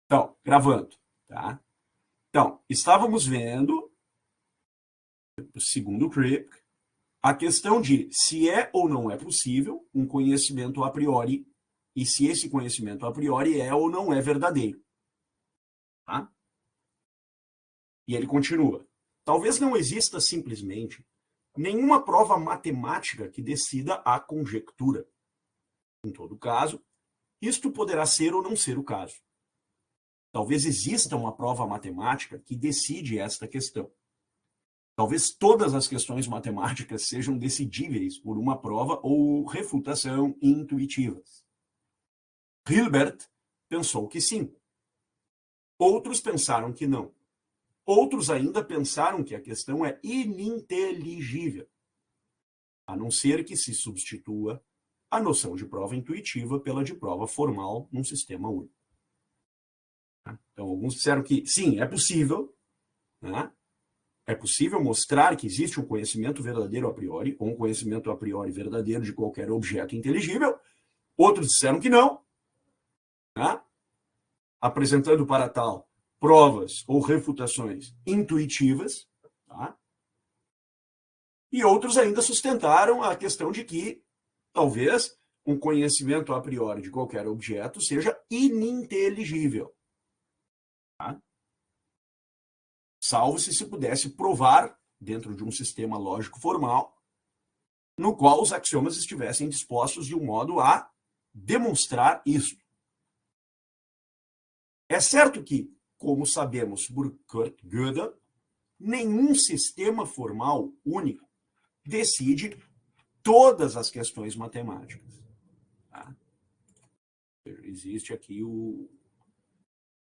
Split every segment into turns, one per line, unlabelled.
Então, gravando, tá? Então, estávamos vendo, segundo o Crick, a questão de se é ou não é possível um conhecimento a priori e se esse conhecimento a priori é ou não é verdadeiro. Tá? E ele continua. Talvez não exista simplesmente nenhuma prova matemática que decida a conjectura. Em todo caso, isto poderá ser ou não ser o caso. Talvez exista uma prova matemática que decide esta questão. Talvez todas as questões matemáticas sejam decidíveis por uma prova ou refutação intuitivas. Hilbert pensou que sim. Outros pensaram que não. Outros ainda pensaram que a questão é ininteligível, a não ser que se substitua a noção de prova intuitiva pela de prova formal num sistema único. Então, alguns disseram que sim, é possível, né? É possível mostrar que existe um conhecimento verdadeiro a priori, ou um conhecimento a priori verdadeiro de qualquer objeto inteligível. Outros disseram que não, né? Apresentando para tal provas ou refutações intuitivas, tá? E outros ainda sustentaram a questão de que talvez um conhecimento a priori de qualquer objeto seja ininteligível, tá? Salvo se pudesse provar dentro de um sistema lógico formal no qual os axiomas estivessem dispostos de um modo a demonstrar isso. É certo que, como sabemos por Kurt Gödel, nenhum sistema formal único decide todas as questões matemáticas. Tá? Existe aqui o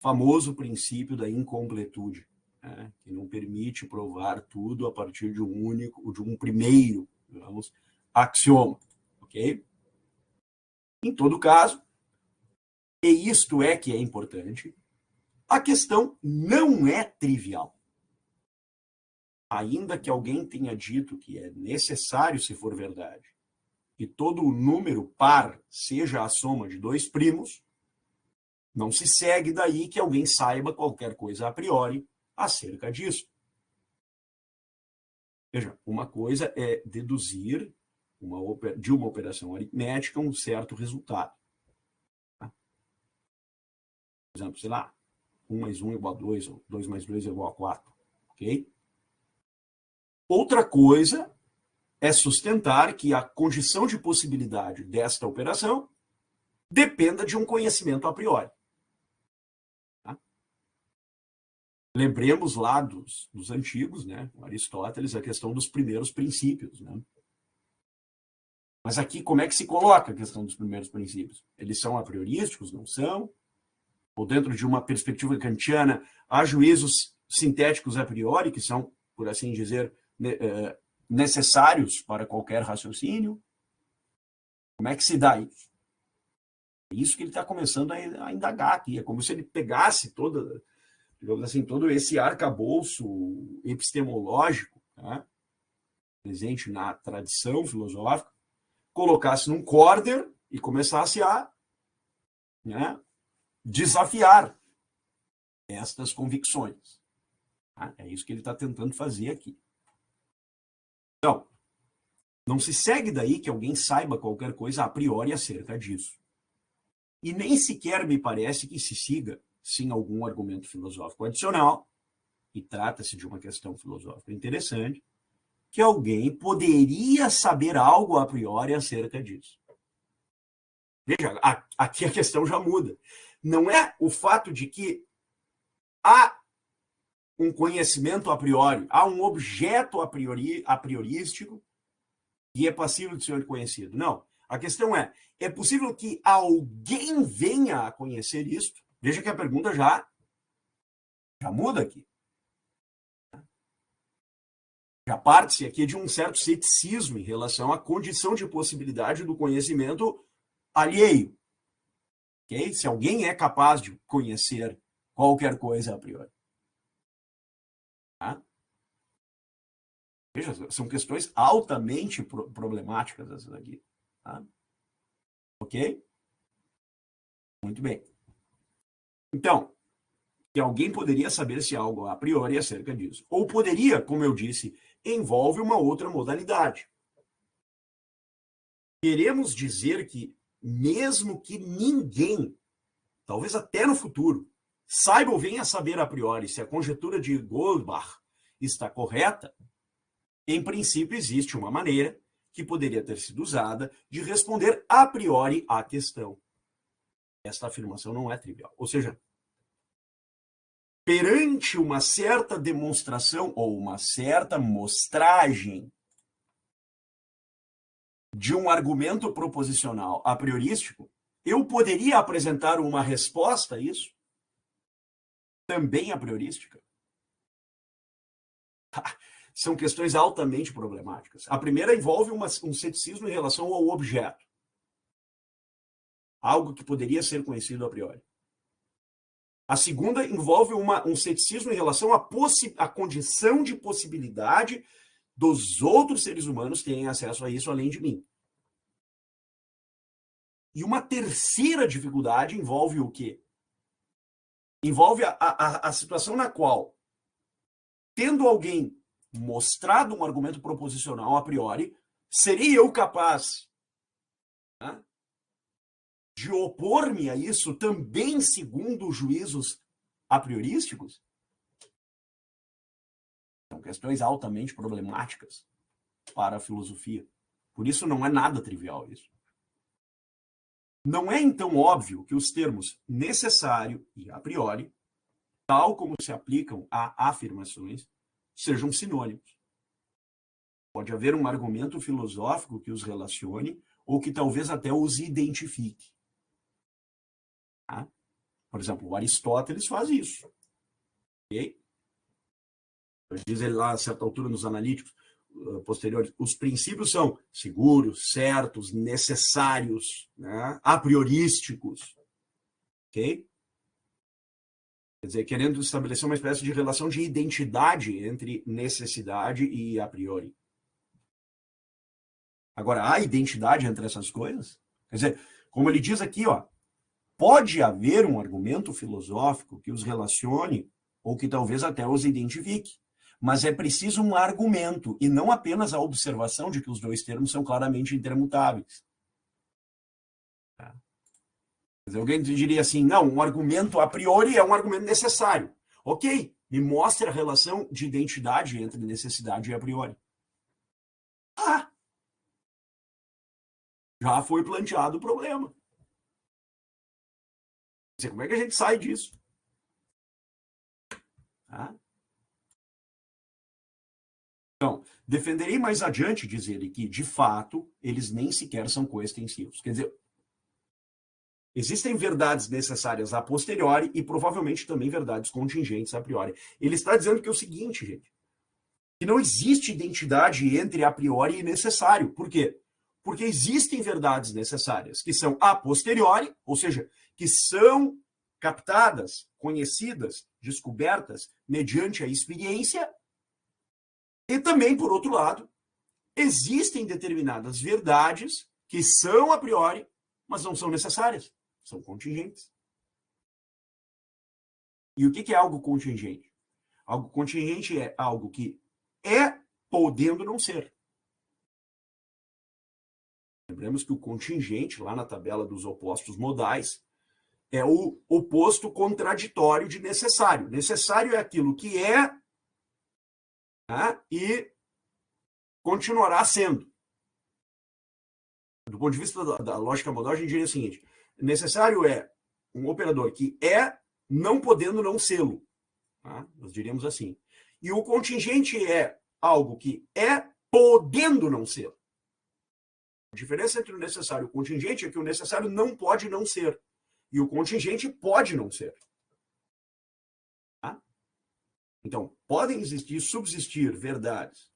famoso princípio da incompletude, né, que não permite provar tudo a partir de um primeiro, digamos, axioma, ok? Em todo caso, e isto é que é importante, a questão não é trivial. Ainda que alguém tenha dito que é necessário, se for verdade, que todo número par seja a soma de dois primos, não se segue daí que alguém saiba qualquer coisa a priori acerca disso. Veja, uma coisa é deduzir de uma operação aritmética um certo resultado. Tá? Por exemplo, sei lá, 1 mais 1 igual a 2, ou 2 mais 2 igual a 4. Ok? Outra coisa é sustentar que a condição de possibilidade desta operação dependa de um conhecimento a priori. Tá? Lembremos lá dos antigos, né, com Aristóteles, a questão dos primeiros princípios. Né? Mas aqui, como é que se coloca a questão dos primeiros princípios? Eles são a priorísticos? Não são? Ou dentro de uma perspectiva kantiana, há juízos sintéticos a priori, que são, por assim dizer, necessários para qualquer raciocínio? Como é que se dá isso? É isso que ele está começando a indagar aqui. É como se ele pegasse digamos assim, todo esse arcabouço epistemológico, né, presente na tradição filosófica, colocasse num corder e começasse a, né, desafiar estas convicções. Tá? É isso que ele está tentando fazer aqui. Então, não se segue daí que alguém saiba qualquer coisa a priori acerca disso. E nem sequer me parece que se siga sem algum argumento filosófico adicional, e trata-se de uma questão filosófica interessante, que alguém poderia saber algo a priori acerca disso. Veja, aqui a questão já muda. Não é o fato de que há um conhecimento a priori, há um objeto a priorístico e é passível de ser conhecido. Não. A questão é possível que alguém venha a conhecer isso? Veja que a pergunta já muda aqui. Já parte-se aqui de um certo ceticismo em relação à condição de possibilidade do conhecimento alheio. Okay? Se alguém é capaz de conhecer qualquer coisa a priori. Tá? Veja, são questões altamente problemáticas essas aqui. Tá? Ok? Muito bem. Então, que alguém poderia saber se algo a priori acerca disso. Ou poderia, como eu disse, envolve uma outra modalidade. Queremos dizer que, mesmo que ninguém, talvez até no futuro, saiba ou venha a saber a priori se a conjectura de Goldbach está correta, em princípio existe uma maneira que poderia ter sido usada de responder a priori à questão. Esta afirmação não é trivial. Ou seja, perante uma certa demonstração ou uma certa mostragem de um argumento proposicional a priorístico, eu poderia apresentar uma resposta a isso, também a priorística. São questões altamente problemáticas. A primeira envolve um ceticismo em relação ao objeto. Algo que poderia ser conhecido a priori. A segunda envolve um ceticismo em relação à condição de possibilidade dos outros seres humanos terem acesso a isso além de mim. E uma terceira dificuldade envolve o quê? Envolve a situação na qual, tendo alguém mostrado um argumento proposicional a priori, seria eu capaz, né, de opor-me a isso também segundo os juízos a priorísticos? São questões altamente problemáticas para a filosofia. Por isso não é nada trivial isso. Não é então óbvio que os termos necessário e a priori, tal como se aplicam a afirmações, sejam sinônimos. Pode haver um argumento filosófico que os relacione ou que talvez até os identifique. Tá? Por exemplo, o Aristóteles faz isso. Okay? Diz ele lá, a certa altura, nos analíticos posteriores, os princípios são seguros, certos, necessários, né? A priorísticos. Ok? Quer dizer, querendo estabelecer uma espécie de relação de identidade entre necessidade e a priori. Agora, há identidade entre essas coisas? Quer dizer, como ele diz aqui, ó, pode haver um argumento filosófico que os relacione ou que talvez até os identifique, mas é preciso um argumento e não apenas a observação de que os dois termos são claramente intermutáveis. Quer dizer, alguém diria assim, não, um argumento a priori é um argumento necessário. Ok, me mostre a relação de identidade entre necessidade e a priori. Ah, já foi planteado o problema. Como é que a gente sai disso? Tá? Então, defenderei mais adiante, diz ele, que, de fato, eles nem sequer são coextensivos. Quer dizer, existem verdades necessárias a posteriori e provavelmente também verdades contingentes a priori. Ele está dizendo que é o seguinte, gente, que não existe identidade entre a priori e necessário. Por quê? Porque existem verdades necessárias que são a posteriori, ou seja, que são captadas, conhecidas, descobertas mediante a experiência. E também, por outro lado, existem determinadas verdades que são a priori, mas não são necessárias, são contingentes. E o que é algo contingente? Algo contingente é algo que é podendo não ser. Lembramos que o contingente, lá na tabela dos opostos modais, é o oposto contraditório de necessário. Necessário é aquilo que é, né, e continuará sendo. Do ponto de vista da lógica modal, a gente diria o seguinte: necessário é um operador que é, não podendo não sê-lo. Tá? Nós diríamos assim. E o contingente é algo que é podendo não ser. A diferença entre o necessário e o contingente é que o necessário não pode não ser. E o contingente pode não ser. Tá? Então, podem subsistir verdades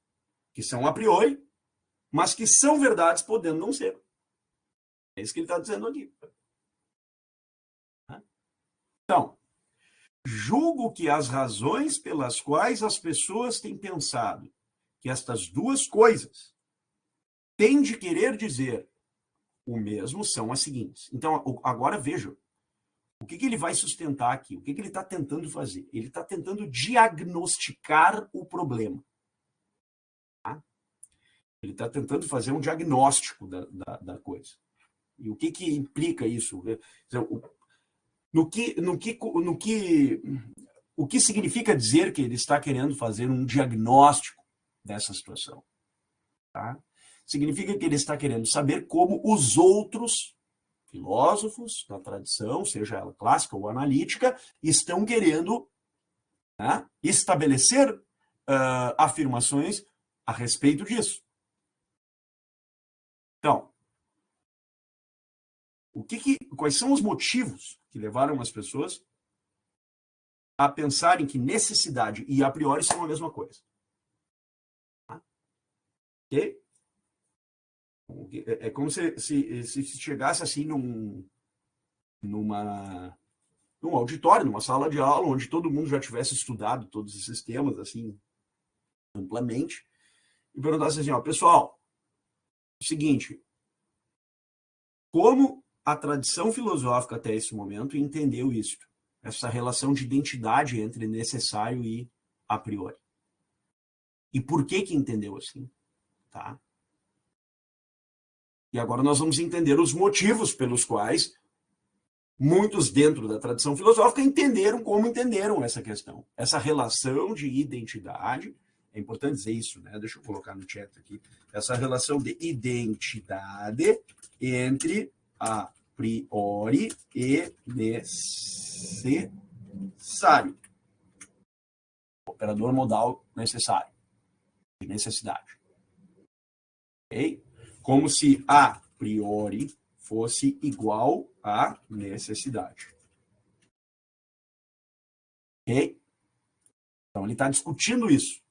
que são a priori, mas que são verdades podendo não ser. É isso que ele está dizendo aqui. Tá? Então, julgo que as razões pelas quais as pessoas têm pensado que estas duas coisas têm de querer dizer o mesmo são as seguintes. Então, agora vejam, O que ele vai sustentar aqui? O que ele está tentando fazer? Ele está tentando diagnosticar o problema. Tá? Ele está tentando fazer um diagnóstico da coisa. E o que implica isso? O que significa dizer que ele está querendo fazer um diagnóstico dessa situação? Tá? Significa que ele está querendo saber como os outros filósofos da tradição, seja ela clássica ou analítica, estão querendo, né, estabelecer afirmações a respeito disso. Então, quais são os motivos que levaram as pessoas a pensarem que necessidade e a priori são a mesma coisa? Ok? É como se chegasse assim num auditório, numa sala de aula, onde todo mundo já tivesse estudado todos esses temas assim amplamente, e perguntasse assim, ó, pessoal, é o seguinte, como a tradição filosófica até esse momento entendeu isso? Essa relação de identidade entre necessário e a priori. E por que entendeu assim? Tá? E agora nós vamos entender os motivos pelos quais muitos dentro da tradição filosófica entenderam como entenderam essa questão. Essa relação de identidade, é importante dizer isso, né? Deixa eu colocar no chat aqui. Essa relação de identidade entre a priori e necessário. Operador modal necessário. De necessidade. Ok? Como se a priori fosse igual à necessidade. Ok? Então, ele está discutindo isso.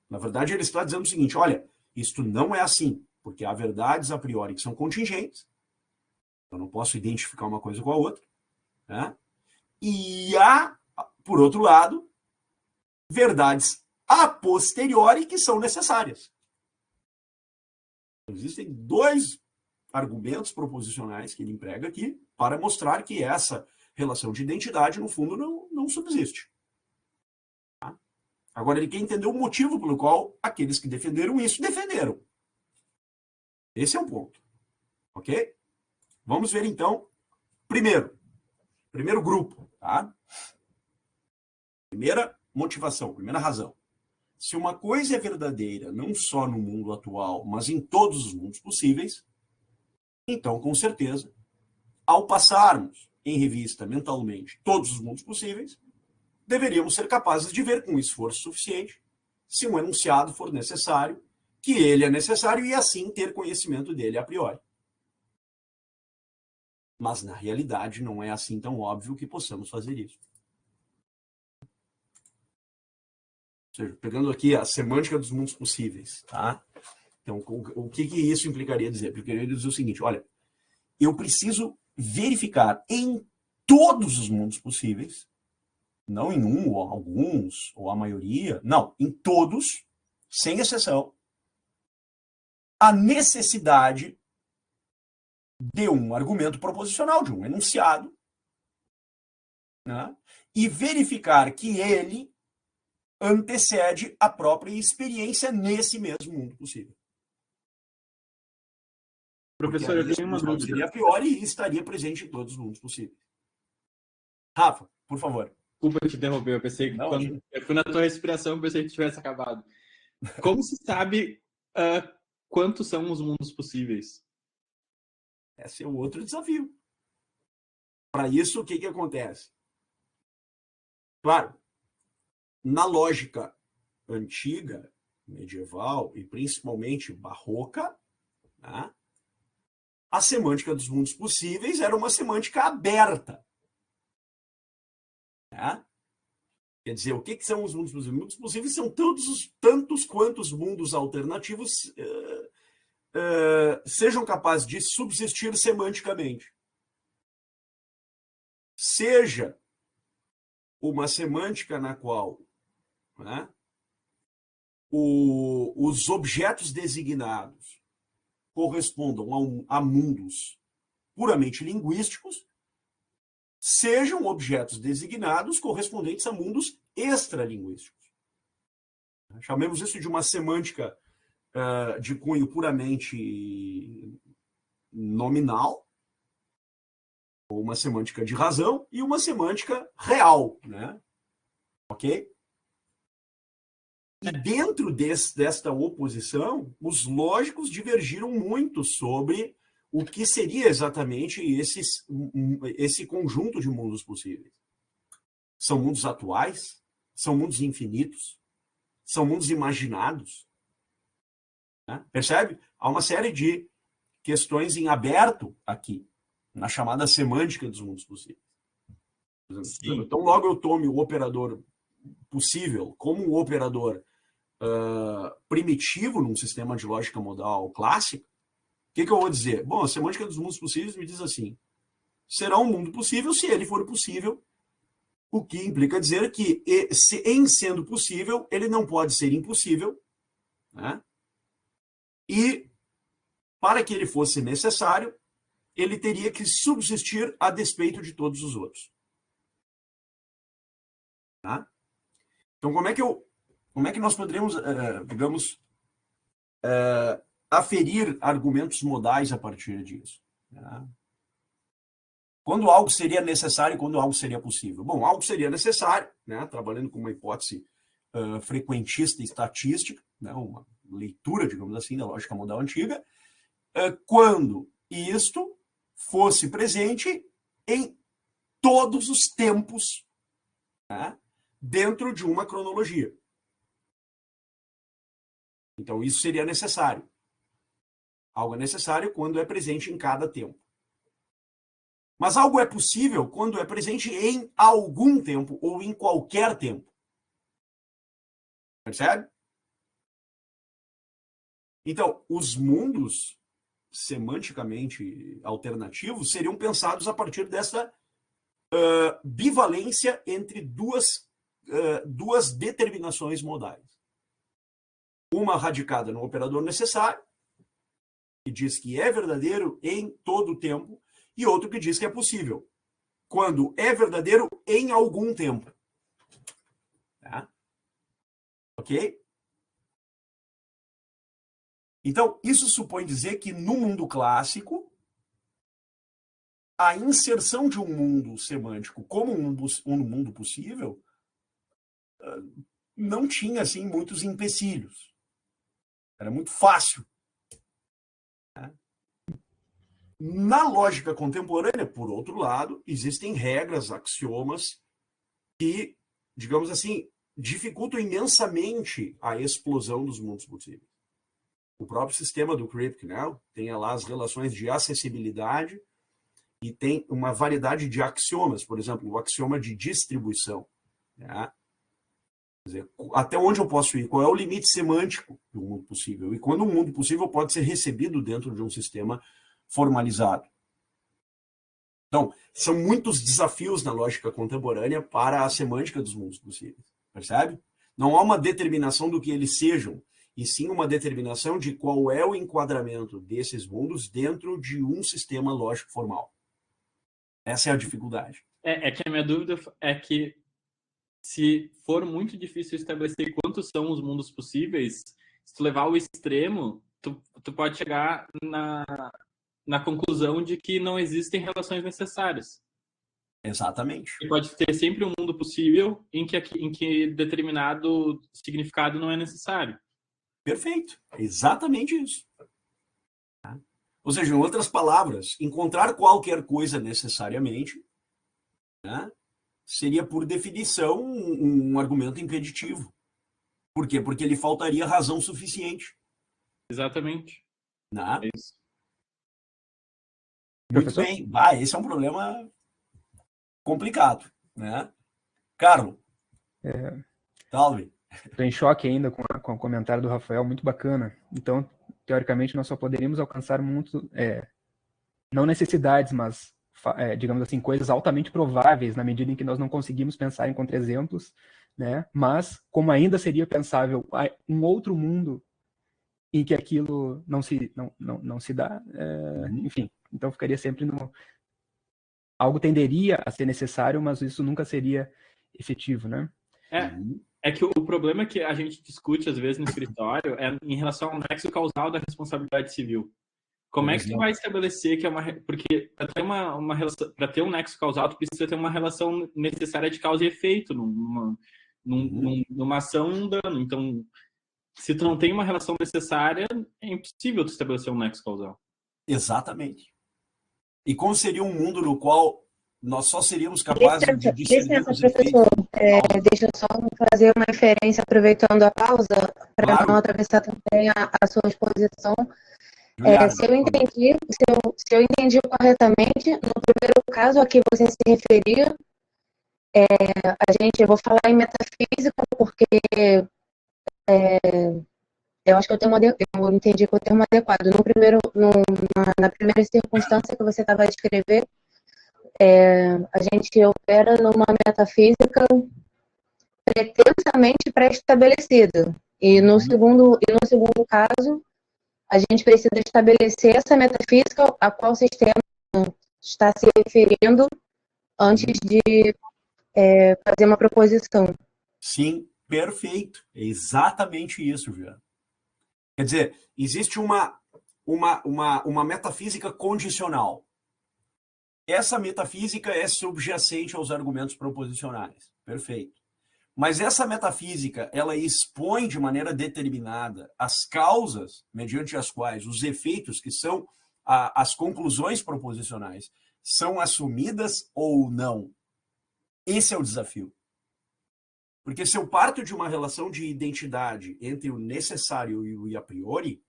Na verdade, ele está dizendo o seguinte, olha, isto não é assim, porque há verdades a priori que são contingentes, eu não posso identificar uma coisa com a outra, né? E há, por outro lado, verdades a posteriori que são necessárias. Existem dois argumentos proposicionais que ele emprega aqui para mostrar que essa relação de identidade, no fundo, não subsiste. Tá? Agora, ele quer entender o motivo pelo qual aqueles que defenderam isso defenderam. Esse é o ponto. Ok? Vamos ver, então, primeiro grupo. Tá? Primeira motivação, primeira razão. Se uma coisa é verdadeira não só no mundo atual, mas em todos os mundos possíveis, então, com certeza, ao passarmos em revista mentalmente todos os mundos possíveis, deveríamos ser capazes de ver com esforço suficiente se um enunciado for necessário, que ele é necessário e assim ter conhecimento dele a priori. Mas, na realidade, não é assim tão óbvio que possamos fazer isso. Ou seja, pegando aqui a semântica dos mundos possíveis, tá? Então, o que isso implicaria dizer? Implicaria dizer o seguinte, olha, eu preciso verificar em todos os mundos possíveis, não em um ou alguns, ou a maioria, não, em todos, sem exceção, a necessidade de um argumento proposicional, de um enunciado, né? E verificar que ele antecede a própria experiência nesse mesmo mundo possível.
Professor, eu tenho uma dúvida.
Seria a priori e estaria presente em todos os mundos possíveis. Rafa, por favor.
Desculpa te interromper, eu pensei que quando eu fui na tua respiração, eu pensei que tivesse acabado. Como se sabe quantos são os mundos possíveis?
Esse é o outro desafio. Para isso, o que acontece? Claro, na lógica antiga, medieval e principalmente barroca, né, a semântica dos mundos possíveis era uma semântica aberta. Né? Quer dizer, o que são os mundos possíveis? Os mundos possíveis são tantos quantos mundos alternativos sejam capazes de subsistir semanticamente. Seja uma semântica na qual, né, os objetos designados correspondam a mundos puramente linguísticos, sejam objetos designados correspondentes a mundos extralinguísticos. Chamemos isso de uma semântica de cunho puramente nominal, ou uma semântica de razão, e uma semântica real, né? Ok? E dentro desta oposição, os lógicos divergiram muito sobre o que seria exatamente esse conjunto de mundos possíveis. São mundos atuais? São mundos infinitos? São mundos imaginados? Né? Percebe? Há uma série de questões em aberto aqui, na chamada semântica dos mundos possíveis. Sim. Então, logo eu tome o operador possível como um operador primitivo num sistema de lógica modal clássico, o que eu vou dizer? Bom, a semântica dos mundos possíveis me diz assim: será um mundo possível se ele for possível, o que implica dizer que, em sendo possível, ele não pode ser impossível, né? E, para que ele fosse necessário, ele teria que subsistir a despeito de todos os outros. Tá? Então, como é que nós poderíamos, digamos, aferir argumentos modais a partir disso? Né? Quando algo seria necessário e quando algo seria possível? Bom, algo seria necessário, né, trabalhando com uma hipótese frequentista e estatística, né, uma leitura, digamos assim, da lógica modal antiga, quando isto fosse presente em todos os tempos, né, dentro de uma cronologia. Então, isso seria necessário. Algo é necessário quando é presente em cada tempo. Mas algo é possível quando é presente em algum tempo ou em qualquer tempo. Percebe? Então, os mundos semanticamente alternativos seriam pensados a partir dessa bivalência entre duas determinações modais. Uma radicada no operador necessário, que diz que é verdadeiro em todo o tempo, e outro que diz que é possível, quando é verdadeiro em algum tempo. Tá? Ok? Então, isso supõe dizer que no mundo clássico, a inserção de um mundo semântico como um mundo possível não tinha, assim, muitos empecilhos. Era muito fácil. Na lógica contemporânea, por outro lado, existem regras, axiomas que, digamos assim, dificultam imensamente a explosão dos mundos possíveis. O próprio sistema do Kripke, né, tem lá as relações de acessibilidade e tem uma variedade de axiomas, por exemplo, o axioma de distribuição. Né? Quer dizer, até onde eu posso ir? Qual é o limite semântico do mundo possível? E quando um mundo possível pode ser recebido dentro de um sistema formalizado. Então, são muitos desafios na lógica contemporânea para a semântica dos mundos possíveis. Percebe? Não há uma determinação do que eles sejam, e sim uma determinação de qual é o enquadramento desses mundos dentro de um sistema lógico formal. Essa é a dificuldade.
É que a minha dúvida é que, se for muito difícil estabelecer quantos são os mundos possíveis, se tu levar ao extremo, tu pode chegar na conclusão de que não existem relações necessárias.
Exatamente.
E pode ter sempre um mundo possível em que determinado significado não é necessário.
Perfeito. Exatamente isso. Ou seja, em outras palavras, encontrar qualquer coisa necessariamente, né, seria, por definição, um argumento impeditivo. Por quê? Porque lhe faltaria razão suficiente.
Exatamente.
Né?
É isso.
Muito
Professor?
bem. Esse é um problema complicado. Né? Carlos, salve.
Estou em choque ainda com o comentário do Rafael, muito bacana. Então, teoricamente, nós só poderíamos alcançar muito, não necessidades, mas, digamos assim, coisas altamente prováveis na medida em que nós não conseguimos pensar em contra-exemplos, né? Mas, como ainda seria pensável um outro mundo em que aquilo não se dá, enfim, então ficaria sempre algo tenderia a ser necessário, mas isso nunca seria efetivo, né?
É que o problema que a gente discute às vezes no escritório é em relação ao nexo causal da responsabilidade civil. Como é que tu vai estabelecer que é uma... Porque para ter uma relação, para ter um nexo causal, tu precisa ter uma relação necessária de causa e efeito numa ação, num dano. Então, se tu não tem uma relação necessária, é impossível tu estabelecer um nexo causal.
Exatamente. E como seria um mundo no qual nós só seríamos capazes de discernir os efeitos?
Deixa eu só fazer uma referência, aproveitando a pausa, para
Claro.
não atravessar também a sua exposição.
Juliana,
Se eu entendi corretamente, no primeiro caso a que você se referia, eu vou falar em metafísica, porque eu acho que eu entendi que o termo adequado. Na primeira circunstância que você estava a descrever, a gente opera numa metafísica pretensamente pré-estabelecida. E no segundo caso, a gente precisa estabelecer essa metafísica a qual o sistema está se referindo antes de fazer uma proposição.
Sim, perfeito. É exatamente isso, Viana. Quer dizer, existe uma metafísica condicional. Essa metafísica é subjacente aos argumentos proposicionais. Perfeito. Mas essa metafísica, ela expõe de maneira determinada as causas mediante as quais os efeitos, que são as conclusões proposicionais, são assumidas ou não. Esse é o desafio. Porque se eu parto de uma relação de identidade entre o necessário e o a priori,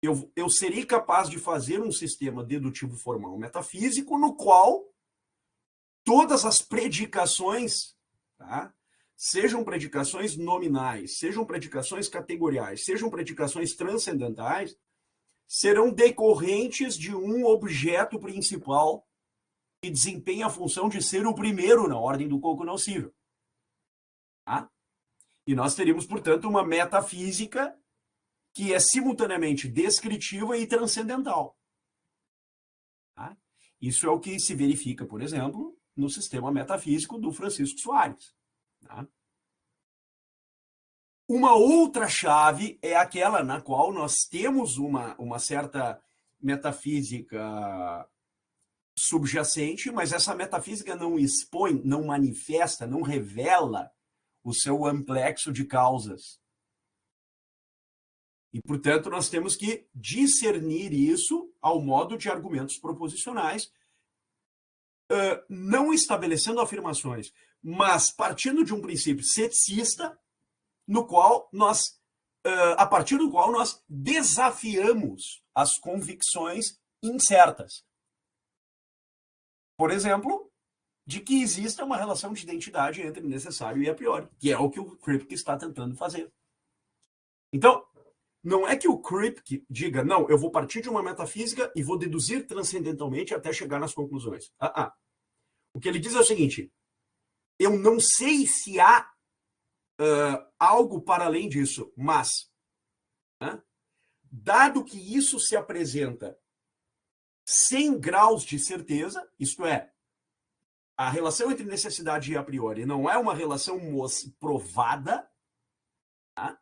eu serei capaz de fazer um sistema dedutivo formal metafísico no qual todas as predicações, tá? Sejam predicações nominais, sejam predicações categoriais, sejam predicações transcendentais, serão decorrentes de um objeto principal que desempenha a função de ser o primeiro na ordem do cognoscível. Tá? E nós teríamos, portanto, uma metafísica que é simultaneamente descritiva e transcendental. Tá? Isso é o que se verifica, por exemplo, no sistema metafísico do Francisco Soares. Tá? Uma outra chave é aquela na qual nós temos uma certa metafísica subjacente, mas essa metafísica não expõe, não manifesta, não revela o seu amplexo de causas. E, portanto, nós temos que discernir isso ao modo de argumentos proposicionais, não estabelecendo afirmações, mas partindo de um princípio ceticista, no qual nós, a partir do qual nós desafiamos as convicções incertas. Por exemplo, de que exista uma relação de identidade entre necessário e a priori, que é o que o Kripke está tentando fazer. Então, não é que o Kripke diga, não, eu vou partir de uma metafísica e vou deduzir transcendentalmente até chegar nas conclusões. O que ele diz é o seguinte, eu não sei se há algo para além disso, mas, dado que isso se apresenta sem graus de certeza, isto é, a relação entre necessidade e a priori não é uma relação provada, tá?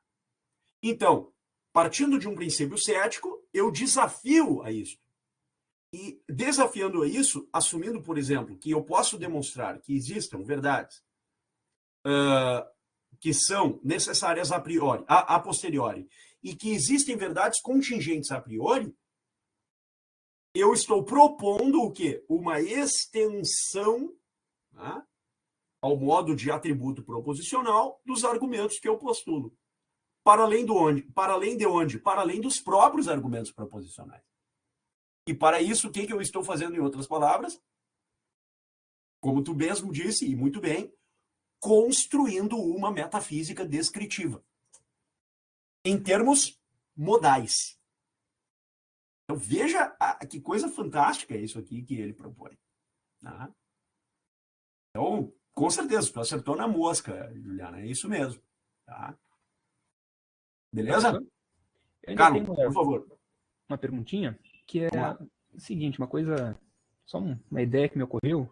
Então, partindo de um princípio cético, eu desafio a isso. E desafiando a isso, assumindo, por exemplo, que eu posso demonstrar que existam verdades que são necessárias a priori, a posteriori, e que existem verdades contingentes a priori, eu estou propondo o quê? Uma extensão, tá, ao modo de atributo proposicional dos argumentos que eu postulo. Para além de onde? Para além dos próprios argumentos proposicionais. E para isso, o que eu estou fazendo, em outras palavras? Como tu mesmo disse, e muito bem, construindo uma metafísica descritiva. Em termos modais. Então, veja que coisa fantástica é isso aqui que ele propõe. Tá? Então, com certeza, tu acertou na mosca, Juliana, é isso mesmo. Tá? Beleza?
Eu ainda
Carlos,
tenho
por favor.
uma perguntinha, que é o seguinte, uma coisa só uma ideia que me ocorreu,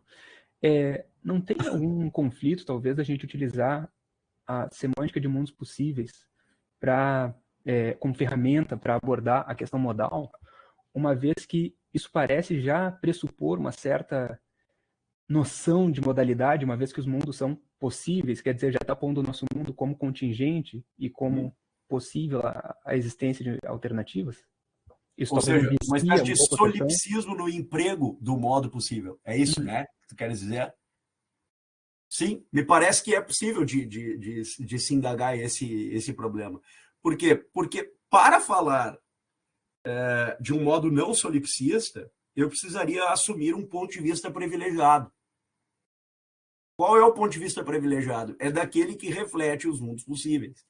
não tem algum conflito, talvez, da gente utilizar a semântica de mundos possíveis como ferramenta para abordar a questão modal, uma vez que isso parece já pressupor uma certa noção de modalidade, uma vez que os mundos são possíveis, quer dizer, já está pondo o nosso mundo como contingente e como possível a existência de alternativas? Isso
Ou seja, uma espécie de
pouco
solipsismo no emprego do modo possível. É isso, né? Que tu queres dizer? Sim, me parece que é possível de se indagar esse problema. Por quê? Porque para falar de um modo não solipsista, eu precisaria assumir um ponto de vista privilegiado. Qual é o ponto de vista privilegiado? É daquele que reflete os mundos possíveis.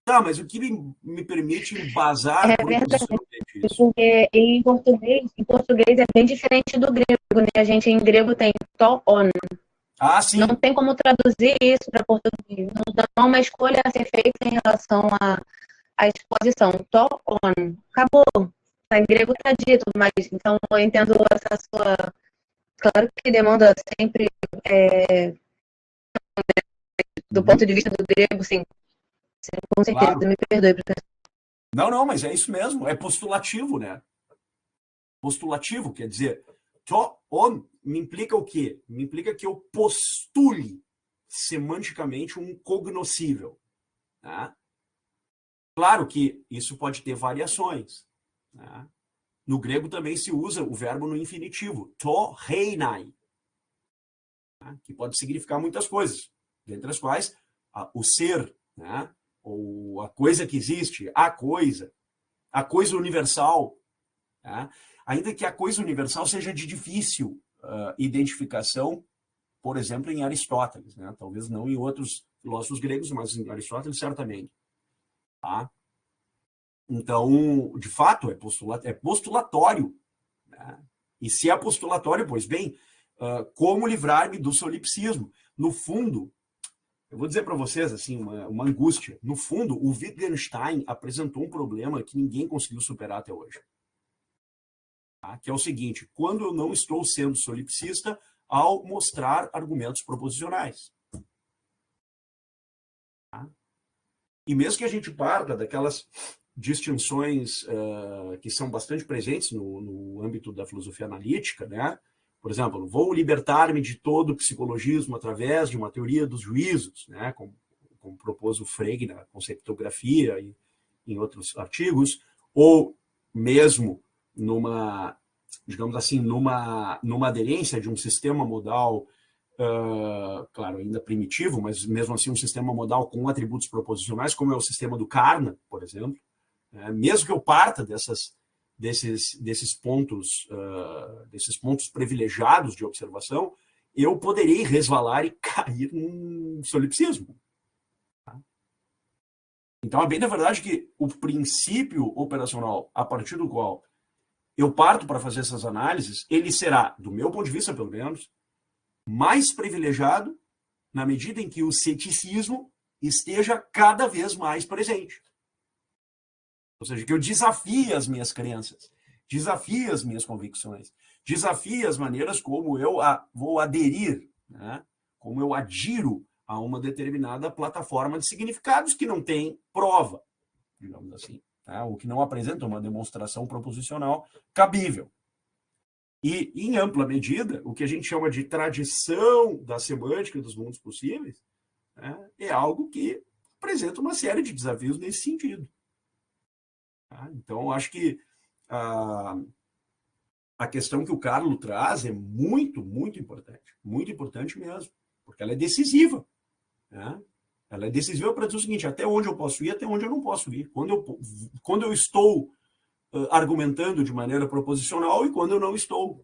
Tá, mas o que me permite embasar
É
por um
verdade,
posicionamento isso?
porque em português é bem diferente do grego, né? A gente em grego tem to, on.
Ah, sim.
Não tem como traduzir isso para português. Não há uma escolha a ser feita em relação à exposição. To, on. Acabou. Em grego está dito, mas então eu entendo essa sua. Claro que demanda sempre, do ponto de vista do grego, sim, com certeza,
Claro.
me perdoe, professor.
Não, mas é isso mesmo. É postulativo, né? Postulativo, quer dizer, to, on, me implica o quê? Me implica que eu postule semanticamente um cognoscível. Né? Claro que isso pode ter variações. Né? No grego também se usa o verbo no infinitivo, to reinai, né? Que pode significar muitas coisas, dentre as quais o ser, né? Ou a coisa que existe, a coisa universal. Né? Ainda que a coisa universal seja de difícil identificação, por exemplo, em Aristóteles, né? Talvez não em outros filósofos gregos, mas em Aristóteles certamente. Tá? Então, de fato, é postulatório. Né? E se é postulatório, pois bem, como livrar-me do solipsismo? No fundo, eu vou dizer para vocês assim, uma angústia. No fundo, o Wittgenstein apresentou um problema que ninguém conseguiu superar até hoje. Tá? Que é o seguinte: quando eu não estou sendo solipsista ao mostrar argumentos proposicionais. Tá? E mesmo que a gente parta daquelas distinções que são bastante presentes no âmbito da filosofia analítica, né? Por exemplo, vou libertar-me de todo o psicologismo através de uma teoria dos juízos, né? Como propôs o Frege na conceitografia e em outros artigos, ou mesmo digamos assim, numa aderência de um sistema modal, claro, ainda primitivo, mas mesmo assim um sistema modal com atributos proposicionais, como é o sistema do Carnot, por exemplo. Mesmo que eu parta desses pontos privilegiados de observação, eu poderei resvalar e cair num solipsismo. Então, é bem na verdade que o princípio operacional a partir do qual eu parto para fazer essas análises, ele será, do meu ponto de vista pelo menos, mais privilegiado na medida em que o ceticismo esteja cada vez mais presente. Ou seja, que eu desafie as minhas crenças, desafie as minhas convicções, desafie as maneiras como eu vou aderir, né? Como eu adiro a uma determinada plataforma de significados que não tem prova, digamos assim, tá? Ou que não apresenta uma demonstração proposicional cabível. E, em ampla medida, o que a gente chama de tradição da semântica dos mundos possíveis, né, é algo que apresenta uma série de desafios nesse sentido. Tá? Então, acho que a questão que o Carlos traz é muito, muito importante mesmo, porque ela é decisiva. Né? Ela é decisiva para dizer o seguinte: até onde eu posso ir, até onde eu não posso ir. Quando eu estou argumentando de maneira proposicional e quando eu não estou.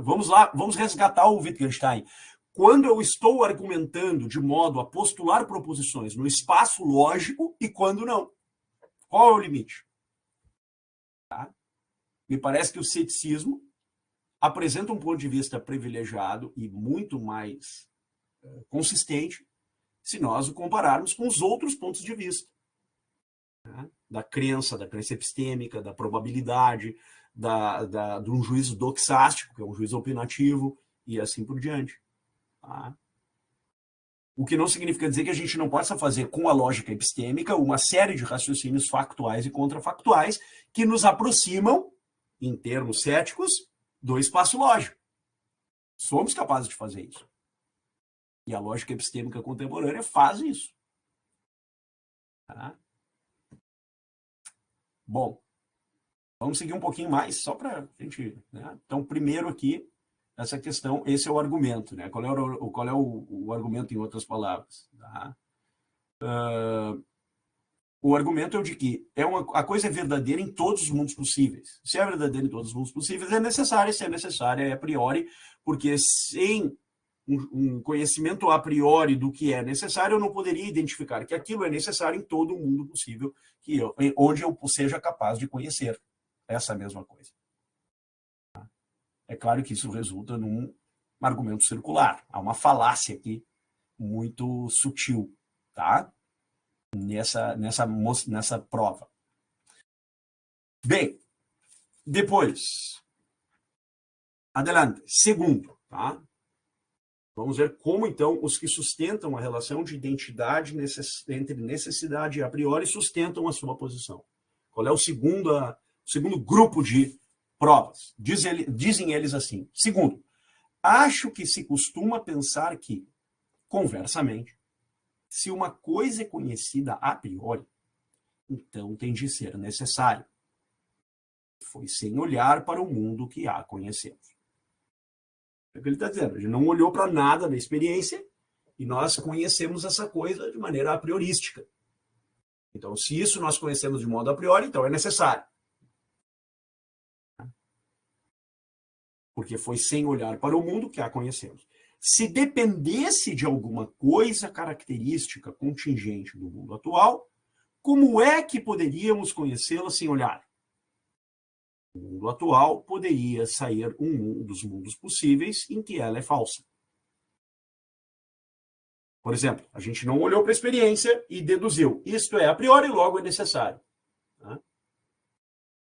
Vamos lá, vamos resgatar o Wittgenstein. Quando eu estou argumentando de modo a postular proposições no espaço lógico e quando não. Qual é o limite? Tá? Me parece que o ceticismo apresenta um ponto de vista privilegiado e muito mais consistente se nós o compararmos com os outros pontos de vista. Né? Da crença epistêmica, da probabilidade, de um juízo doxástico, que é um juízo opinativo, e assim por diante. Tá? O que não significa dizer que a gente não possa fazer com a lógica epistêmica uma série de raciocínios factuais e contrafactuais que nos aproximam, em termos céticos, do espaço lógico. Somos capazes de fazer isso. E a lógica epistêmica contemporânea faz isso. Tá? Bom, vamos seguir um pouquinho mais, só para a gente... Né? Então, primeiro aqui, essa questão, esse é o argumento. Né? Qual é o argumento, em outras palavras? Tá? O argumento é o de que a coisa é verdadeira em todos os mundos possíveis. Se é verdadeira em todos os mundos possíveis, é necessária. Se é necessária, é a priori, porque sem um conhecimento a priori do que é necessário, eu não poderia identificar que aquilo é necessário em todo o mundo possível, onde eu seja capaz de conhecer essa mesma coisa. É claro que isso resulta num argumento circular. Há uma falácia aqui muito sutil, tá? Nessa prova. Bem, depois, adelante, segundo, tá? Vamos ver como, então, os que sustentam a relação de identidade entre necessidade e a priori sustentam a sua posição. Qual é o segundo grupo de provas? Dizem eles assim. Segundo, acho que se costuma pensar que, conversamente, se uma coisa é conhecida a priori, então tem de ser necessário. Foi sem olhar para o mundo que a conhecemos. É o que ele está dizendo. A gente não olhou para nada na experiência e nós conhecemos essa coisa de maneira a priorística. Então, se isso nós conhecemos de modo a priori, então é necessário. Porque foi sem olhar para o mundo que a conhecemos. Se dependesse de alguma coisa característica contingente do mundo atual, como é que poderíamos conhecê-la sem olhar? O mundo atual poderia sair um dos mundos possíveis em que ela é falsa. Por exemplo, a gente não olhou para a experiência e deduziu. Isto é a priori, logo é necessário. Tá?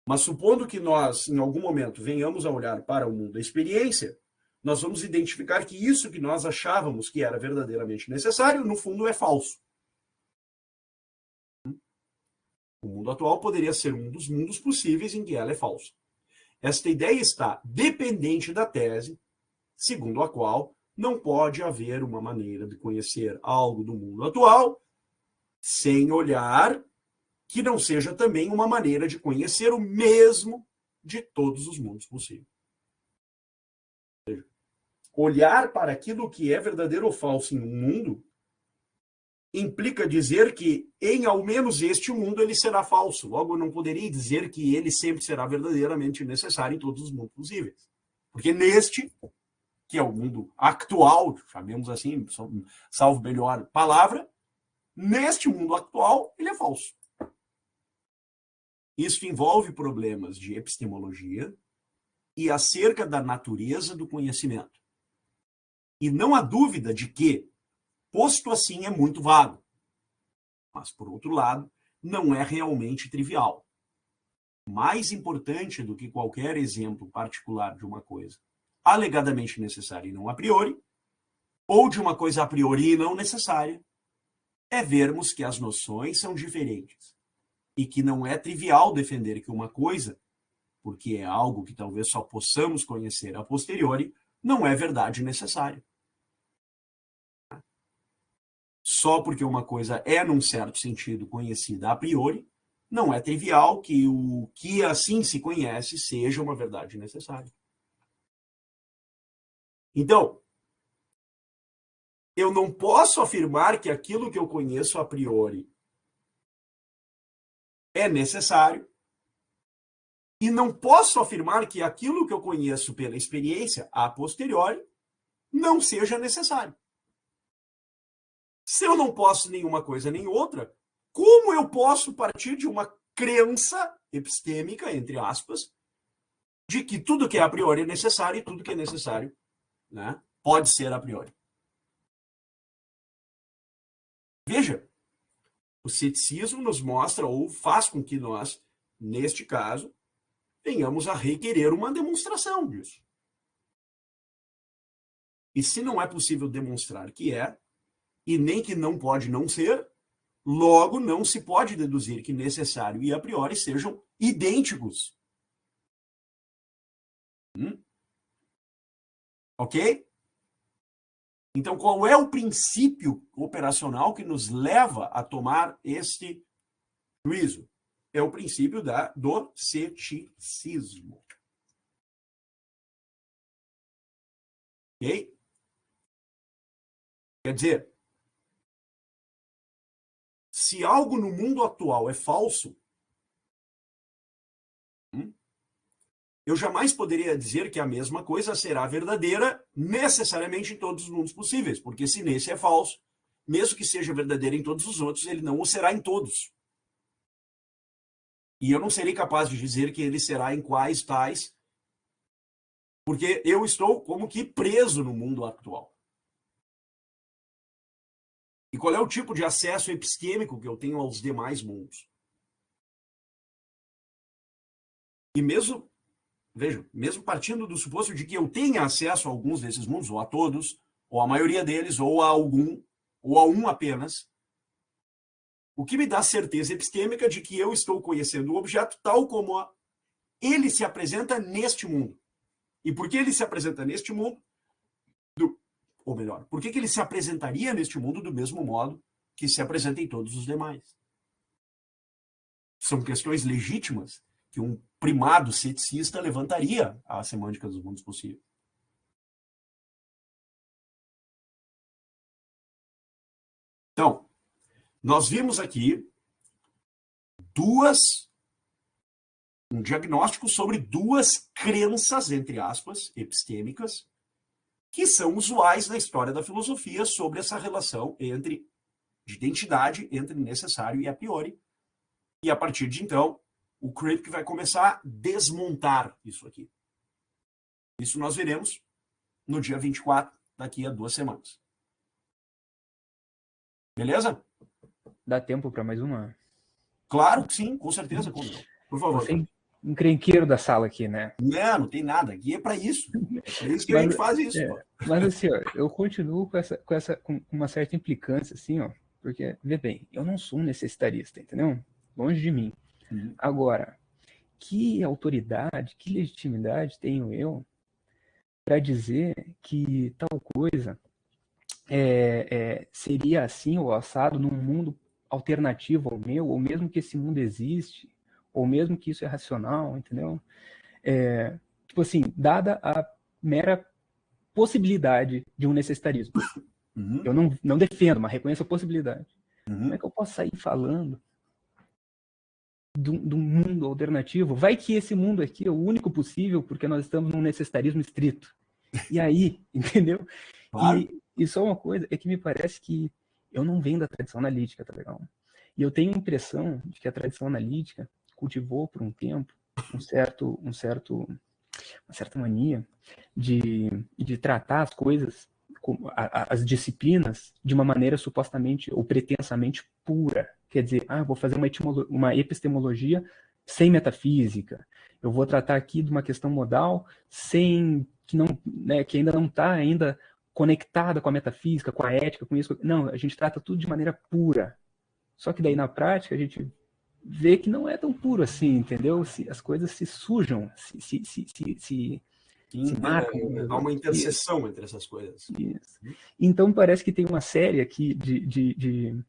Mas supondo que nós, em algum momento, venhamos a olhar para o mundo da experiência, nós vamos identificar que isso que nós achávamos que era verdadeiramente necessário, no fundo, é falso. O mundo atual poderia ser um dos mundos possíveis em que ela é falsa. Esta ideia está dependente da tese, segundo a qual não pode haver uma maneira de conhecer algo do mundo atual sem olhar que não seja também uma maneira de conhecer o mesmo de todos os mundos possíveis. Olhar para aquilo que é verdadeiro ou falso em um mundo implica dizer que, em ao menos este mundo, ele será falso. Logo, eu não poderia dizer que ele sempre será verdadeiramente necessário em todos os mundos possíveis. Porque neste, que é o mundo actual, chamemos assim, salvo melhor palavra, neste mundo atual, ele é falso. Isso envolve problemas de epistemologia e acerca da natureza do conhecimento. E não há dúvida de que, posto assim, é muito vago. Mas, por outro lado, não é realmente trivial. Mais importante do que qualquer exemplo particular de uma coisa alegadamente necessária e não a priori, ou de uma coisa a priori e não necessária, é vermos que as noções são diferentes e que não é trivial defender que uma coisa, porque é algo que talvez só possamos conhecer a posteriori, não é verdade necessária. Só porque uma coisa é, num certo sentido, conhecida a priori, não é trivial que o que assim se conhece seja uma verdade necessária. Então, eu não posso afirmar que aquilo que eu conheço a priori é necessário e não posso afirmar que aquilo que eu conheço pela experiência a posteriori não seja necessário. Se eu não posso nenhuma coisa nem outra, como eu posso partir de uma crença epistêmica, entre aspas, de que tudo que é a priori é necessário e tudo que é necessário, né, pode ser a priori? Veja, o ceticismo nos mostra, ou faz com que nós, neste caso, venhamos a requerer uma demonstração disso. E se não é possível demonstrar que é, e nem que não pode não ser, logo não se pode deduzir que necessário e a priori sejam idênticos. Ok? Então, qual é o princípio operacional que nos leva a tomar este juízo? É o princípio do ceticismo. Ok? Quer dizer, se algo no mundo atual é falso, eu jamais poderia dizer que a mesma coisa será verdadeira necessariamente em todos os mundos possíveis, porque se nesse é falso, mesmo que seja verdadeiro em todos os outros, ele não o será em todos. E eu não serei capaz de dizer que ele será em quais tais, porque eu estou como que preso no mundo atual. E qual é o tipo de acesso epistêmico que eu tenho aos demais mundos? E mesmo, veja, mesmo partindo do suposto de que eu tenha acesso a alguns desses mundos, ou a todos, ou a maioria deles, ou a algum, ou a um apenas, o que me dá certeza epistêmica de que eu estou conhecendo o objeto tal como ele se apresenta neste mundo. E por que ele se apresenta neste mundo? Ou melhor, por que ele se apresentaria neste mundo do mesmo modo que se apresenta em todos os demais? São questões legítimas que um primado ceticista levantaria à semântica dos mundos possíveis. Então, nós vimos aqui um diagnóstico sobre duas crenças, entre aspas, epistêmicas, que são usuais na história da filosofia sobre essa relação de identidade entre necessário e a priori. E a partir de então, o Kripke vai começar a desmontar isso aqui. Isso nós veremos no dia 24, daqui a 2 semanas. Beleza?
Dá tempo para mais uma?
Claro que sim, com certeza. Como não? Por favor.
Você é encrenqueiro da sala aqui, né?
Não tem nada. Aqui é para isso. É para isso que a gente faz isso.
Mas assim, ó, eu continuo com uma certa implicância, assim, ó, porque, vê bem, eu não sou um necessitarista, entendeu? Longe de mim. Agora, que autoridade, que legitimidade tenho eu para dizer que tal coisa seria assim ou assado num mundo alternativo ao meu, ou mesmo que esse mundo existe, ou mesmo que isso é racional, entendeu? Tipo assim, dada a mera possibilidade de um necessitarismo. Eu não defendo, mas reconheço a possibilidade. Como é que eu posso sair falando de um mundo alternativo? Vai que esse mundo aqui é o único possível porque nós estamos num necessitarismo estrito. E aí, entendeu?
Claro.
E só uma coisa, é que me parece que eu não venho da tradição analítica, tá legal? E eu tenho a impressão de que a tradição analítica cultivou por um tempo uma certa mania de tratar as coisas, as disciplinas, de uma maneira supostamente ou pretensamente pura. Quer dizer, eu vou fazer uma epistemologia sem metafísica. Eu vou tratar aqui de uma questão modal que ainda não está conectada com a metafísica, com a ética, com isso. Não, a gente trata tudo de maneira pura. Só que daí na prática a gente vê que não é tão puro assim, entendeu? As coisas se sujam, se marcam.
Há uma interseção entre essas coisas.
Isso. Então parece que tem uma série aqui de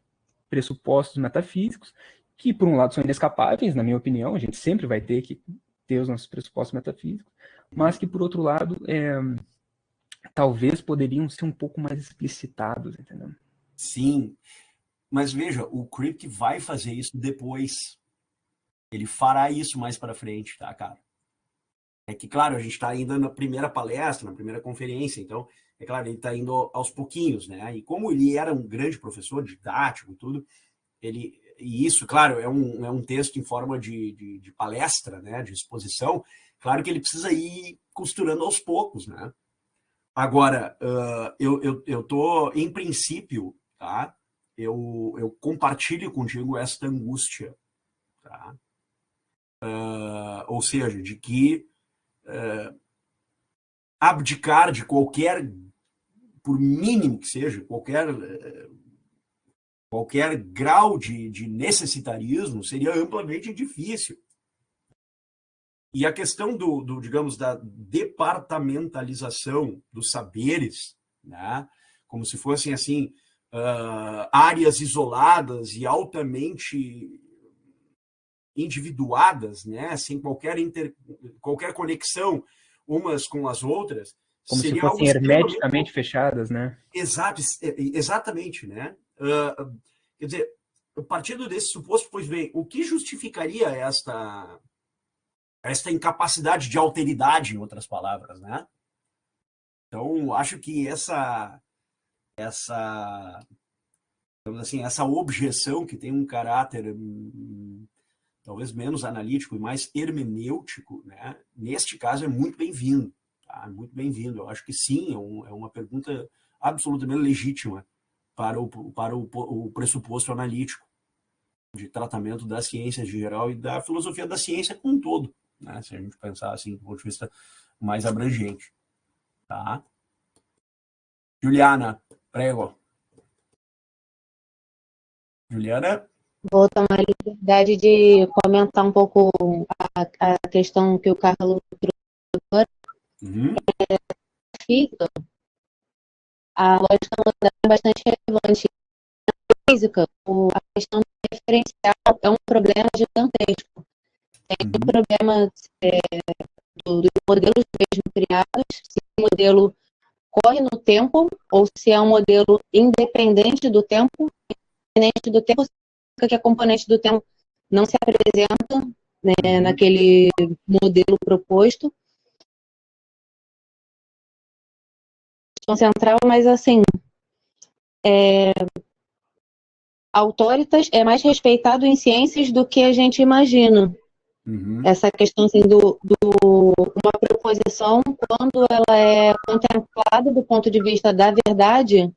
pressupostos metafísicos que, por um lado, são inescapáveis, na minha opinião, a gente sempre vai ter que ter os nossos pressupostos metafísicos, mas que, por outro lado, talvez poderiam ser um pouco mais explicitados, entendeu?
Sim, mas veja, o Kripke vai fazer isso depois. Ele fará isso mais para frente, tá, cara? É que, claro, a gente está ainda na primeira palestra, na primeira conferência, então, é claro, ele está indo aos pouquinhos, né? E como ele era um grande professor, didático e tudo, e isso, claro, é um texto em forma de palestra, né? De exposição, claro que ele precisa ir costurando aos poucos, né? Agora, eu tô, em princípio, tá? Eu compartilho contigo esta angústia, tá? ou seja, de que abdicar de qualquer, por mínimo que seja, qualquer grau de necessitarismo seria amplamente difícil. E a questão digamos, da departamentalização dos saberes, né, como se fossem assim, áreas isoladas e altamente individuadas, né, sem qualquer conexão umas com as outras,
Como se
seria algo
fossem
extremamente...
hermeticamente fechadas, né?
Exatamente, né? Quer dizer, partindo desse suposto, pois bem, o que justificaria esta incapacidade de alteridade, em outras palavras, né? Então, acho que digamos assim, essa objeção que tem um caráter talvez menos analítico e mais hermenêutico, né? Neste caso é muito bem-vindo, tá? Muito bem-vindo. Eu acho que sim, é uma pergunta absolutamente legítima para o pressuposto analítico de tratamento das ciências de geral e da filosofia da ciência como um todo, né? Se a gente pensar assim, do ponto de vista mais abrangente. Tá? Juliana, prego. Juliana?
Vou tomar a liberdade de comentar um pouco a questão que o Carlos trouxe agora.
Uhum.
Física, a lógica moderna é bastante relevante. Na física, a questão do referencial é um problema gigantesco. Tem um problema dos modelos mesmo criados, se o modelo corre no tempo ou se é um modelo independente do tempo. Independente do tempo, significa que a componente do tempo não se apresenta, né, naquele modelo proposto. Questão central, mas assim, autoritas é mais respeitado em ciências do que a gente imagina. Essa questão assim, uma proposição, quando ela é contemplada do ponto de vista da verdade,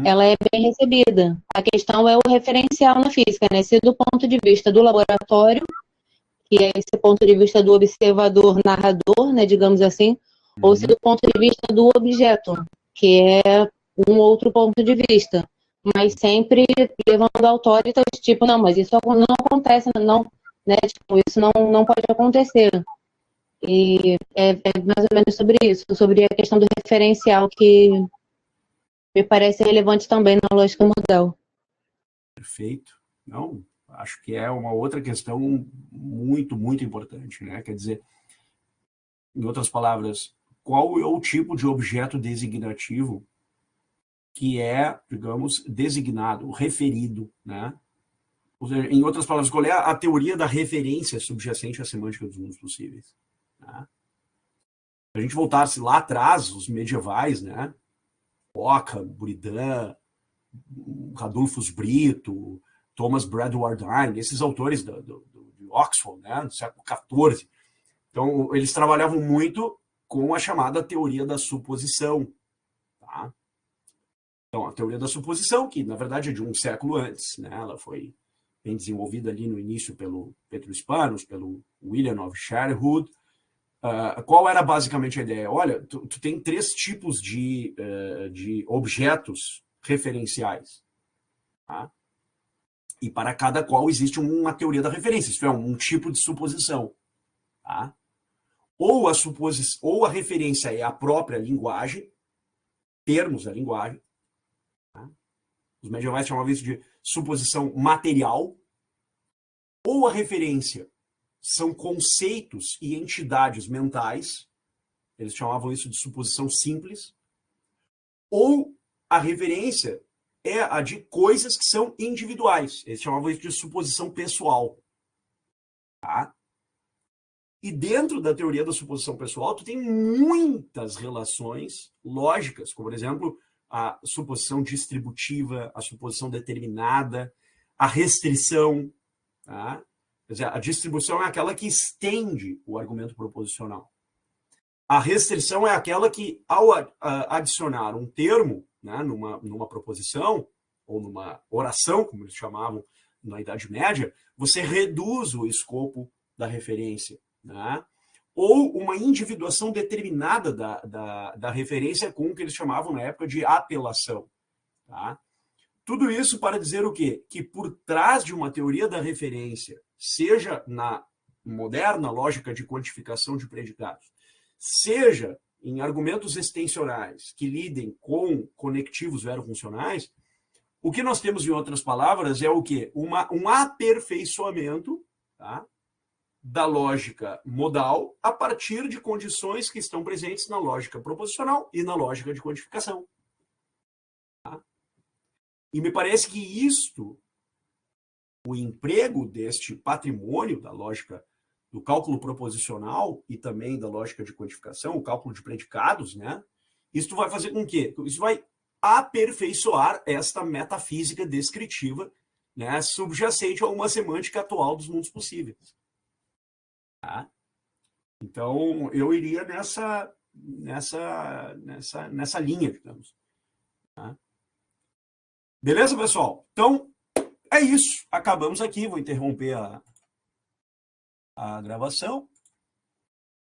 ela é bem recebida. A questão é o referencial na física, né? Se do ponto de vista do laboratório, que é esse ponto de vista do observador-narrador, né, digamos assim, ou se do ponto de vista do objeto, que é um outro ponto de vista. Mas sempre levando autoritas, tipo, não, mas isso não acontece, não, né? Tipo, isso não pode acontecer. E é mais ou menos sobre isso, sobre a questão do referencial, que me parece relevante também na lógica modal.
Perfeito. Não, acho que é uma outra questão muito, muito importante, né? Quer dizer, em outras palavras, qual é o tipo de objeto designativo que é, digamos, designado, referido, né? Ou seja, em outras palavras, qual é a teoria da referência subjacente à semântica dos mundos possíveis? Né? Se a gente voltasse lá atrás, os medievais, né? Ockham, Buridan, Radulfus Brito, Thomas Bradwardine, esses autores de Oxford, né? Do século XIV. Então, eles trabalhavam muito com a chamada teoria da suposição. Tá? Então, a teoria da suposição, que na verdade é de um século antes, né? Ela foi bem desenvolvida ali no início pelo Pedro Spanos, pelo William of Sherwood. Qual era basicamente a ideia? Olha, tu tem 3 tipos de objetos referenciais. Tá? E para cada qual existe uma teoria da referência, isso é um tipo de suposição. Tá? Ou a referência é a própria linguagem, termos da linguagem. Tá? Os medievais chamavam isso de suposição material. Ou a referência são conceitos e entidades mentais, eles chamavam isso de suposição simples. Ou a referência é a de coisas que são individuais, eles chamavam isso de suposição pessoal. Tá? E dentro da teoria da suposição pessoal, tu tem muitas relações lógicas, como, por exemplo, a suposição distributiva, a suposição determinada, a restrição. Tá? Quer dizer, a distribuição é aquela que estende o argumento proposicional. A restrição é aquela que, ao adicionar um termo, né, numa proposição, ou numa oração, como eles chamavam na Idade Média, você reduz o escopo da referência, né? Ou uma individuação determinada da referência com o que eles chamavam na época de apelação. Tá? Tudo isso para dizer o quê? Que por trás de uma teoria da referência, seja na moderna lógica de quantificação de predicados, seja em argumentos extensionais que lidem com conectivos verofuncionais, o que nós temos, em outras palavras, é o quê? Um aperfeiçoamento, tá, da lógica modal a partir de condições que estão presentes na lógica proposicional e na lógica de quantificação. Tá? E me parece que isto, o emprego deste patrimônio da lógica do cálculo proposicional e também da lógica de quantificação, o cálculo de predicados, né? Isto vai fazer com que isso vai aperfeiçoar esta metafísica descritiva, né, subjacente a uma semântica atual dos mundos possíveis. Tá? Então, eu iria nessa linha, digamos. Tá? Beleza, pessoal? Então, é isso. Acabamos aqui. Vou interromper a gravação.